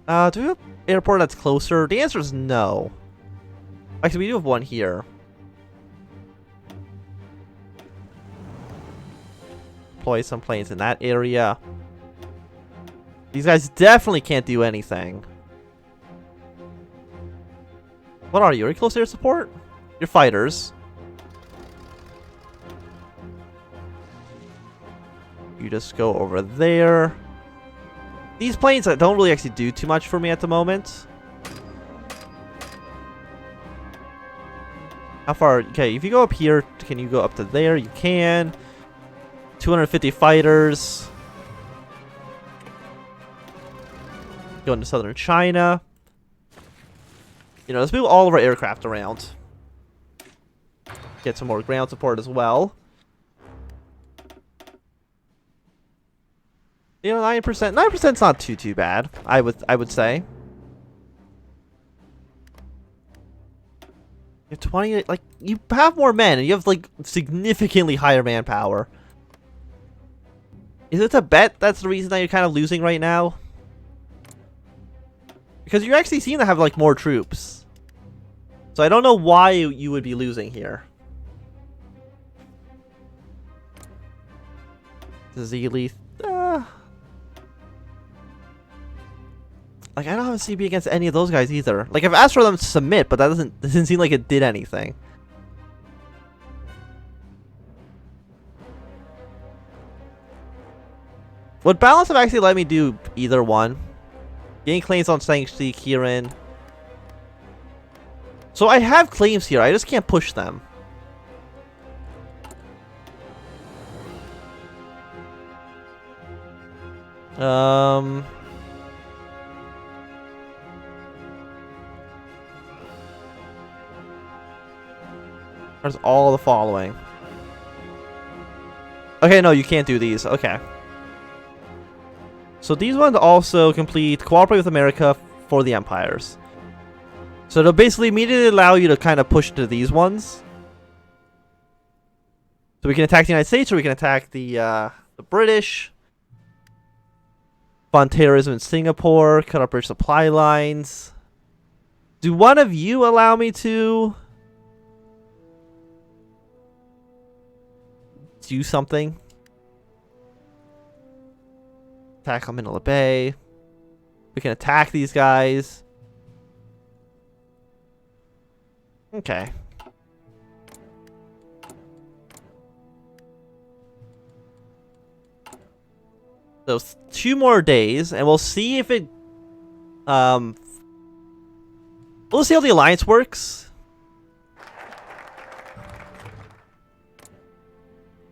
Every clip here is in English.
Do we have an airport that's closer? The answer is no. Actually, we do have one here. Deploy some planes in that area. These guys definitely can't do anything. What are you? Are you close air support? You're fighters. You just go over there. These planes don't really actually do too much for me at the moment. How far? Okay, if you go up here, can you go up to there? You can. 250 fighters. Go into southern China. You know, let's move all of our aircraft around. Get some more ground support as well. You know, 9%. 9%'s not too bad. I would say. You have 20. Like, you have more men, and you have like significantly higher manpower. Is it a bet that's the reason that you're kind of losing right now? Because you actually seem to have like more troops. So I don't know why you would be losing here. Zealey. Like, I don't have a CB against any of those guys either. Like, I've asked for them to submit, but that doesn't seem like it did anything. Would balance have actually let me do either one? Gain claims on Sanctuary Kieran. So I have claims here, I just can't push them. There's all the following. Okay, no, you can't do these. Okay. So these ones also complete cooperate with America for the empires. So they'll basically immediately allow you to kind of push to these ones. So we can attack the United States, or we can attack the British. Fund terrorism in Singapore. Cut up British supply lines. Do one of you allow me to do something? Attack on Manila Bay. We can attack these guys. Okay. So 2 more days, and we'll see if it we'll see how the alliance works.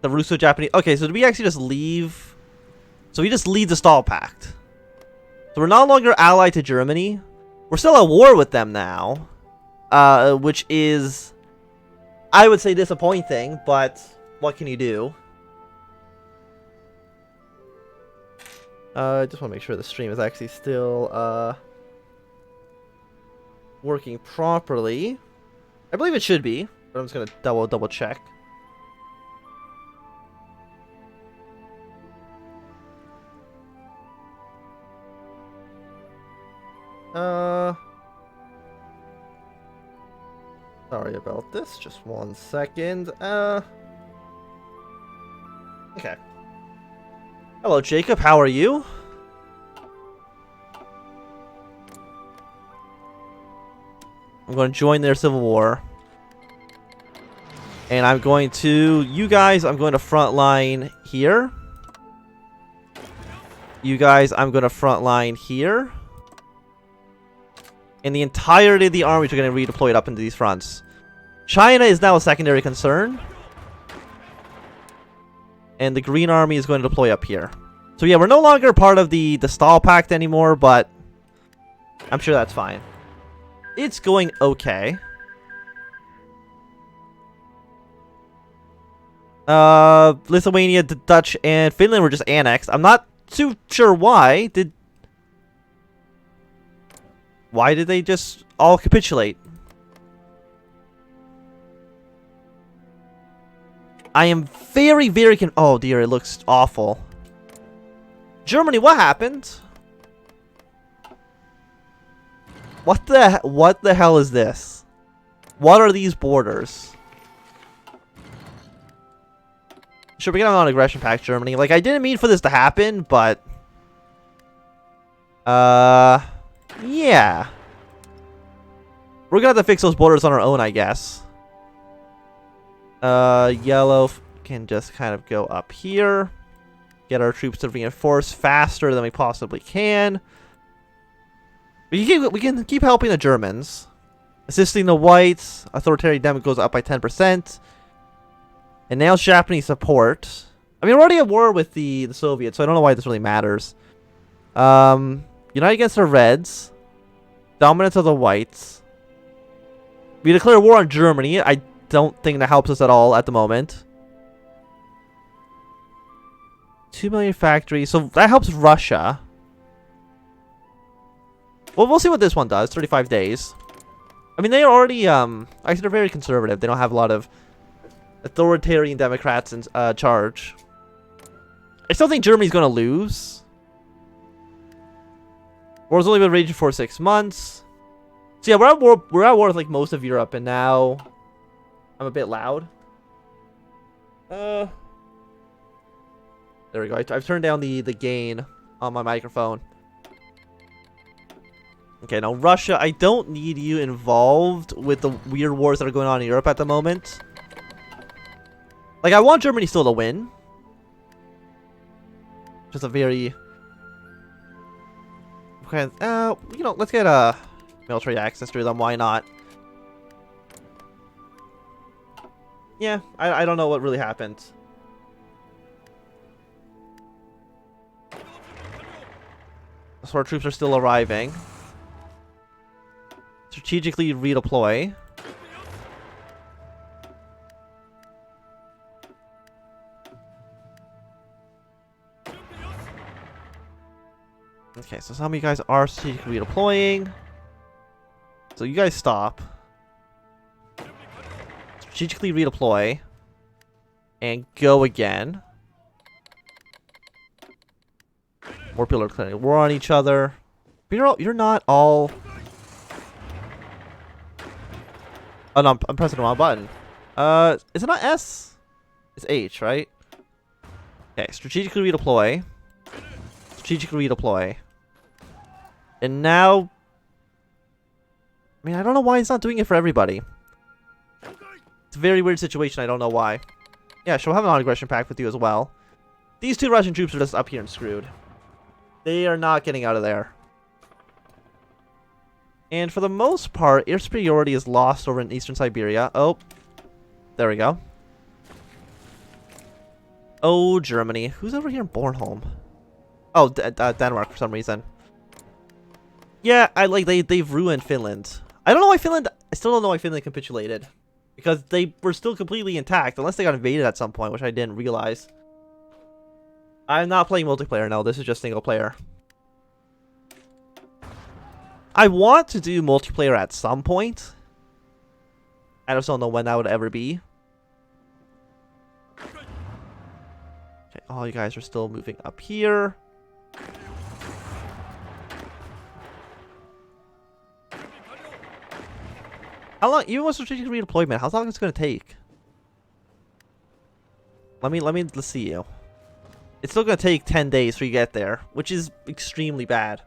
The Russo-Japanese. Okay, so do we actually just leave? So we just leave the Stall Pact. So we're no longer allied to Germany. We're still at war with them now. Which is, I would say, disappointing, but what can you do? I just want to make sure the stream is actually still working properly. I believe it should be, but I'm just gonna double check. Sorry about this. Just 1 second. Okay. Hello, Jacob. How are you? I'm going to join their civil war. And I'm going to... You guys, I'm going to frontline here. You guys, I'm going to frontline here. And the entirety of the armies are going to redeploy it up into these fronts. China is now a secondary concern. And the Green Army is going to deploy up here. So yeah, we're no longer part of the Stall Pact anymore, but I'm sure that's fine. It's going okay. Lithuania, the Dutch, and Finland were just annexed. I'm not too sure why. Why did they just all capitulate? I am very, very oh dear, it looks awful. Germany, what happened? What the hell is this? What are these borders? Should we get on aggression pact, Germany? Like, I didn't mean for this to happen, but yeah. We're gonna have to fix those borders on our own, I guess. Yellow can just kind of go up here. Get our troops to reinforce faster than we possibly can. We can keep helping the Germans. Assisting the whites. Authoritarian damage goes up by 10%. And now Japanese support. I mean, we're already at war with the Soviets, so I don't know why this really matters. Unite against the Reds. Dominance of the whites. We declare war on Germany. I don't think that helps us at all at the moment. 2 million factories. So that helps Russia. Well, we'll see what this one does. 35 days. I mean, they are already, actually, they're very conservative. They don't have a lot of authoritarian Democrats in charge. I still think Germany's going to lose. War's only been raging for 6 months. So yeah, we're at war with like most of Europe, and now I'm a bit loud. There we go. I've turned down the gain on my microphone. Okay, now Russia, I don't need you involved with the weird wars that are going on in Europe at the moment. Like, I want Germany still to win. Just a very... Okay, you know, let's get military access to them. Why not? Yeah, I don't know what really happened. So our troops are still arriving. Strategically redeploy. Okay, so some of you guys are strategically redeploying. So you guys stop. Strategically redeploy. And go again. More people are declaring war on each other. But you're not all... Oh no, I'm pressing the wrong button. Is it not S? It's H, right? Okay, strategically redeploy. Strategically redeploy. And now... I mean, I don't know why it's not doing it for everybody. It's a very weird situation, I don't know why. Yeah, she'll have an aggression pact with you as well. These two Russian troops are just up here and screwed. They are not getting out of there. And for the most part, air superiority is lost over in eastern Siberia. Oh, there we go. Oh, Germany. Who's over here in Bornholm? Oh, Denmark for some reason. Yeah, they've ruined Finland. I don't know why Finland... I still don't know why Finland capitulated. Because they were still completely intact, unless they got invaded at some point, which I didn't realize. I'm not playing multiplayer, no. This is just single player. I want to do multiplayer at some point. I just don't know when that would ever be. Okay, all you guys are still moving up here. How long, even with strategic redeployment, how long is it going to take? Let's see you. It's still going to take 10 days for you to get there, which is extremely bad.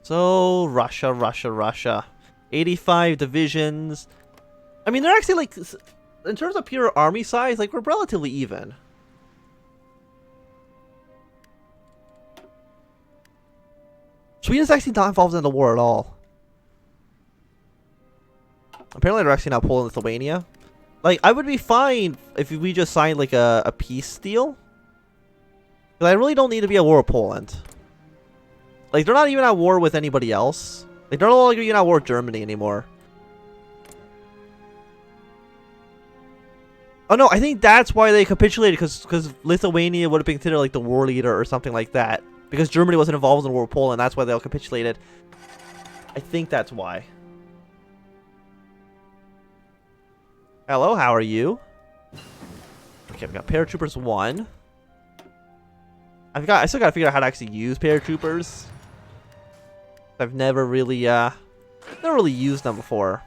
So, Russia. 85 divisions. I mean, they're actually, like, in terms of pure army size, like, we're relatively even. Sweden's actually not involved in the war at all. Apparently, they're actually not pulling Lithuania. Like, I would be fine if we just signed, like, a peace deal. But I really don't need to be at war with Poland. Like, they're not even at war with anybody else. Like, they're no longer even at war with Germany anymore. Oh, no, I think that's why they capitulated, because Lithuania would have been considered, like, the war leader or something like that. Because Germany wasn't involved in the war with Poland, that's why they all capitulated. I think that's why. Hello, how are you? Okay, we got Paratroopers 1. I still gotta figure out how to actually use paratroopers. I've never really used them before.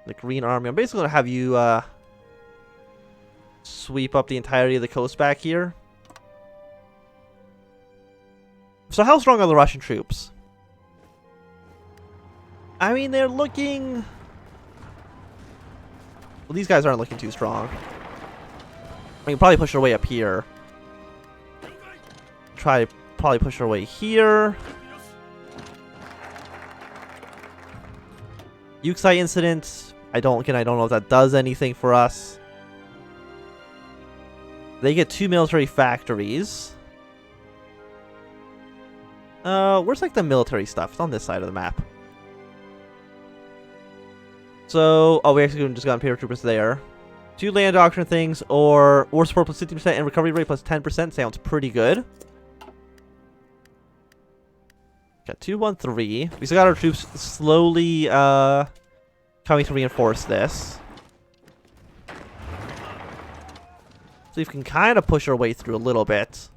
The Green Army. I'm basically gonna have you sweep up the entirety of the coast back here. So how strong are the Russian troops? I mean, they're looking... Well, these guys aren't looking too strong. We can probably push our way up here. Try to probably push our way here. Yuksai incident. I don't know if that does anything for us. They get 2 military factories. Where's like the military stuff? It's on this side of the map. So, oh, we actually just got paratroopers there. 2 land doctrine things, or war support plus 50% and recovery rate plus 10% sounds pretty good. Got 213. We still got our troops slowly coming to reinforce this. So we can kind of push our way through a little bit.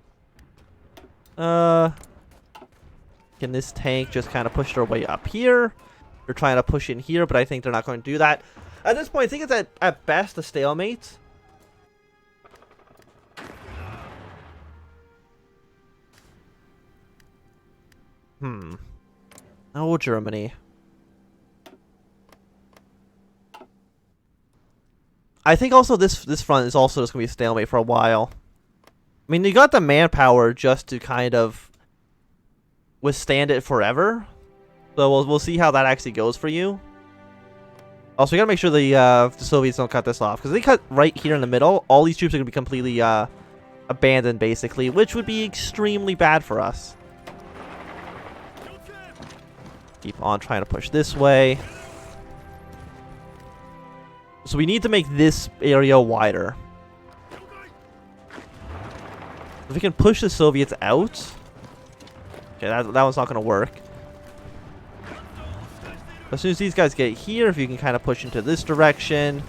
Can this tank just kind of push their way up here? They're trying to push in here, but I think they're not going to do that. At this point, I think it's at best a stalemate. Oh, Germany. I think also this front is also just going to be a stalemate for a while. I mean, you got the manpower just to kind of withstand it forever. So we'll see how that actually goes for you. Also, we gotta make sure the Soviets don't cut this off, because they cut right here in the middle. All these troops are gonna be completely abandoned, basically, which would be extremely bad for us. Keep on trying to push this way. So we need to make this area wider. If we can push the Soviets out. Okay, that one's not gonna work. As soon as these guys get here, if you can kind of push into this direction.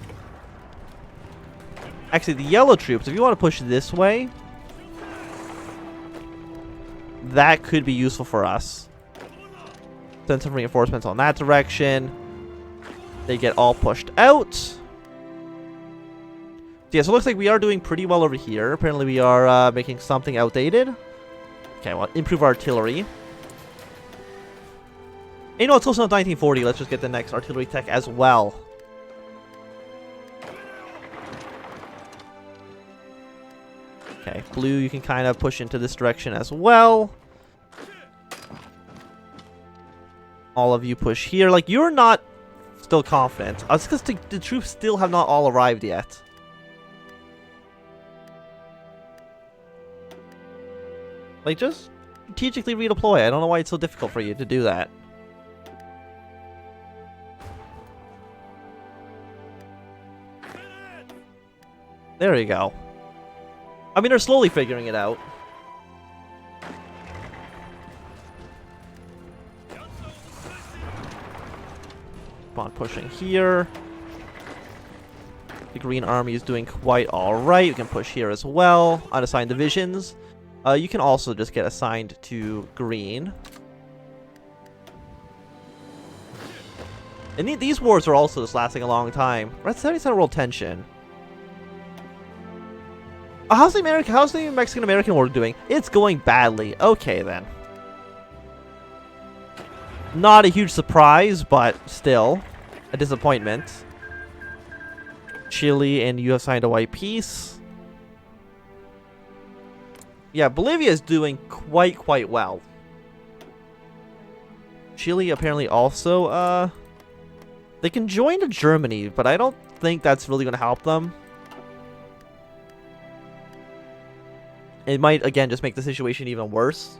Actually, the yellow troops, if you want to push this way, that could be useful for us. Send some reinforcements on that direction. They get all pushed out. So yeah, so it looks like we are doing pretty well over here. Apparently we are making something outdated. Okay, well, improve artillery. You know, it's close enough to 1940. Let's just get the next artillery tech as well. Okay, blue, you can kind of push into this direction as well. All of you push here. Like, you're not still confident. It's because the troops still have not all arrived yet. Like, just strategically redeploy. I don't know why it's so difficult for you to do that. There you go. I mean, they're slowly figuring it out. Keep on pushing here. The Green Army is doing quite alright. You can push here as well. Unassigned divisions. You can also just get assigned to green. And these wars are also just lasting a long time. We're at 70% world tension. How's the Mexican-American war doing? It's going badly. Okay, then. Not a huge surprise, but still a disappointment. Chile and you have signed a white peace. Yeah, Bolivia is doing quite well. Chile apparently also, they can join to Germany, but I don't think that's really going to help them. It might, again, just make the situation even worse.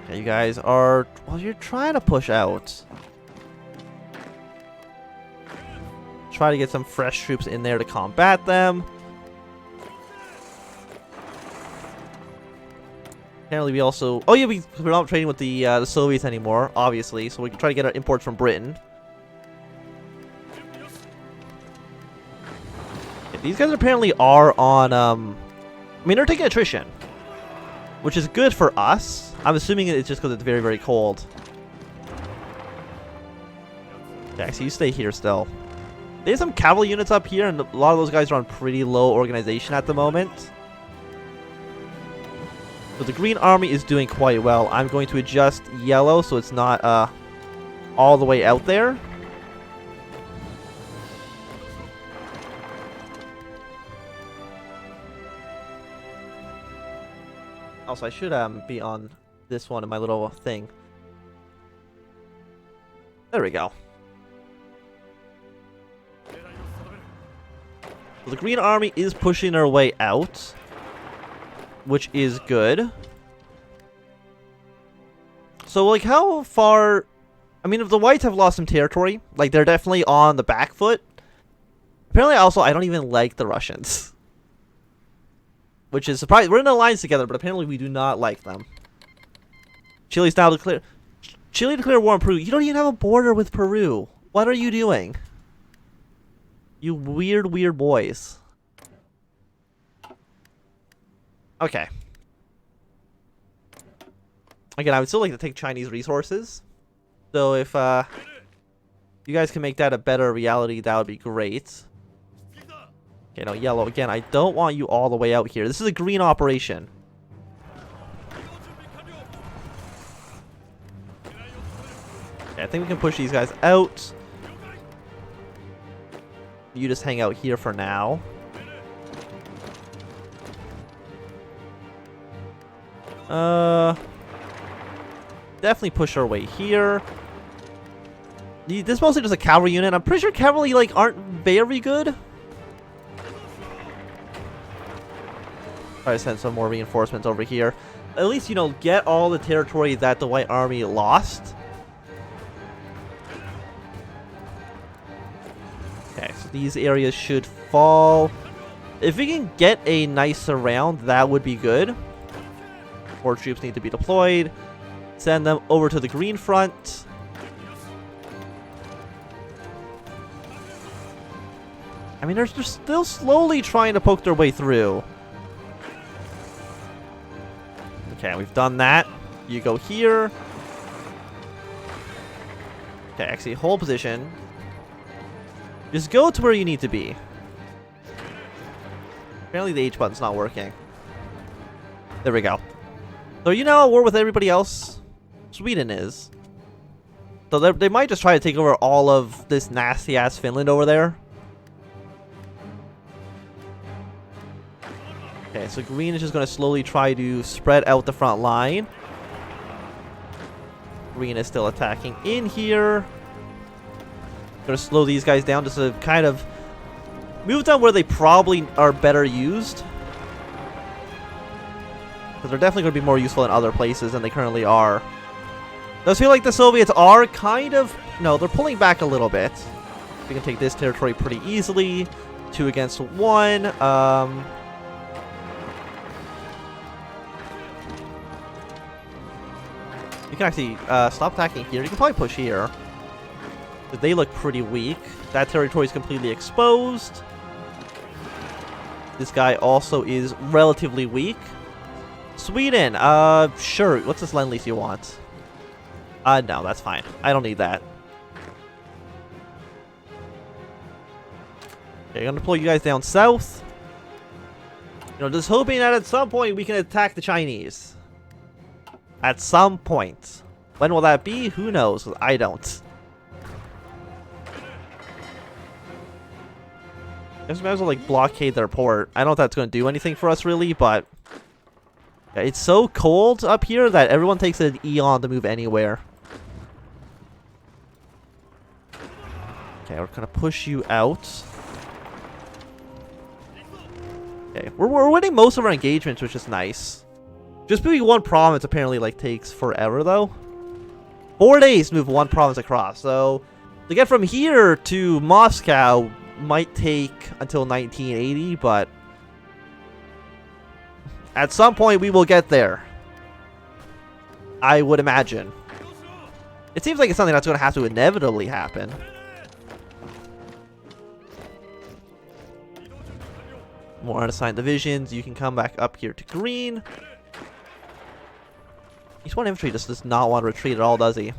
Okay, you guys are... Well, you're trying to push out. Try to get some fresh troops in there to combat them. Apparently we also... Oh yeah, we're not trading with the Soviets anymore, obviously. So we can try to get our imports from Britain. These guys apparently are on, I mean, they're taking attrition, which is good for us. I'm assuming it's just because it's very, very cold. Okay, so you stay here still. There's some cavalry units up here, and a lot of those guys are on pretty low organization at the moment. So the green army is doing quite well. I'm going to adjust yellow so it's not all the way out there. Also, I should be on this one in my little thing. There we go. So the green army is pushing their way out, which is good. So, like, how far... I mean, if the whites have lost some territory, like, they're definitely on the back foot. Apparently, also, I don't even like the Russians. Which is surprising. We're in an alliance together, but apparently we do not like them. Chile's now declared... Chile declared war on Peru. You don't even have a border with Peru. What are you doing? You weird, weird boys. Okay. Again, I would still like to take Chinese resources. So if you guys can make that a better reality, that would be great. Okay, no, yellow. Again, I don't want you all the way out here. This is a green operation. Okay, I think we can push these guys out. You just hang out here for now. Definitely push our way here. This is mostly just a cavalry unit. I'm pretty sure cavalry, like, aren't very good. Try to send some more reinforcements over here. At least, you know, get all the territory that the White Army lost. Okay, so these areas should fall. If we can get a nice surround, that would be good. More troops need to be deployed. Send them over to the green front. I mean, they're still slowly trying to poke their way through. Okay, we've done that. You go here. Okay, actually, hold position. Just go to where you need to be. Apparently the H button's not working. There we go. So you now at war with everybody else? Sweden is. So they might just try to take over all of this nasty-ass Finland over there. Okay, so green is just going to slowly try to spread out the front line. Green is still attacking in here. Going to slow these guys down just to kind of move them where they probably are better used. Because they're definitely going to be more useful in other places than they currently are. Does feel like the Soviets are kind of... No, they're pulling back a little bit. We can take this territory pretty easily. 2 against 1. You can actually stop attacking here. You can probably push here. But they look pretty weak. That territory is completely exposed. This guy also is relatively weak. Sweden, sure. What's this lend lease you want? No, that's fine. I don't need that. Okay, I'm gonna deploy you guys down south. You know, just hoping that at some point we can attack the Chinese. At some point. When will that be? Who knows? I don't. I guess we might as well, like, blockade their port. I don't know if that's going to do anything for us, really, but... Yeah, it's so cold up here that everyone takes an eon to move anywhere. Okay, we're going to push you out. Okay, we're winning most of our engagements, which is nice. Just moving one province apparently, like, takes forever, though. 4 days to move one province across, so... To get from here to Moscow might take until 1980, but... At some point, we will get there. I would imagine. It seems like it's something that's going to have to inevitably happen. More unassigned divisions. You can come back up here to green. Each one infantry just does not want to retreat at all, does he? See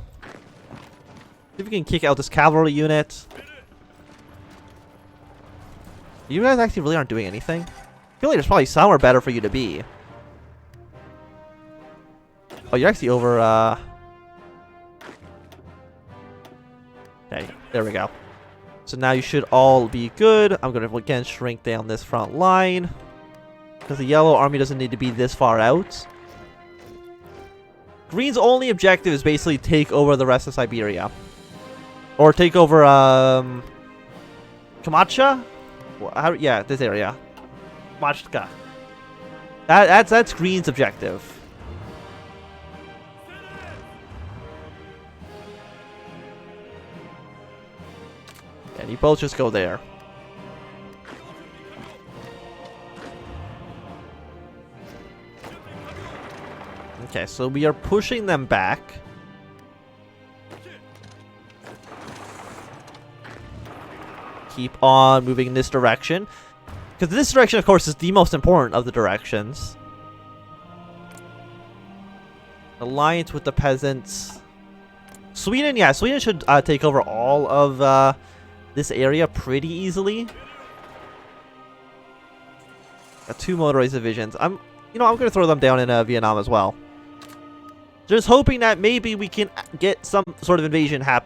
if we can kick out this cavalry unit. You guys actually really aren't doing anything. I feel like there's probably somewhere better for you to be. Oh, you're actually over, okay, there we go. So now you should all be good. I'm going to, again, shrink down this front line. Because the yellow army doesn't need to be this far out. Green's only objective is basically take over the rest of Siberia. Or take over, Kamacha? Yeah, this area. Machka. That's Green's objective. And you both just go there. Okay, so we are pushing them back. Keep on moving in this direction. Because this direction, of course, is the most important of the directions. Alliance with the peasants. Sweden, yeah, Sweden should take over all of this area pretty easily. Got 2 motorized divisions. I'm gonna throw them down in Vietnam as well. Just hoping that maybe we can get some sort of invasion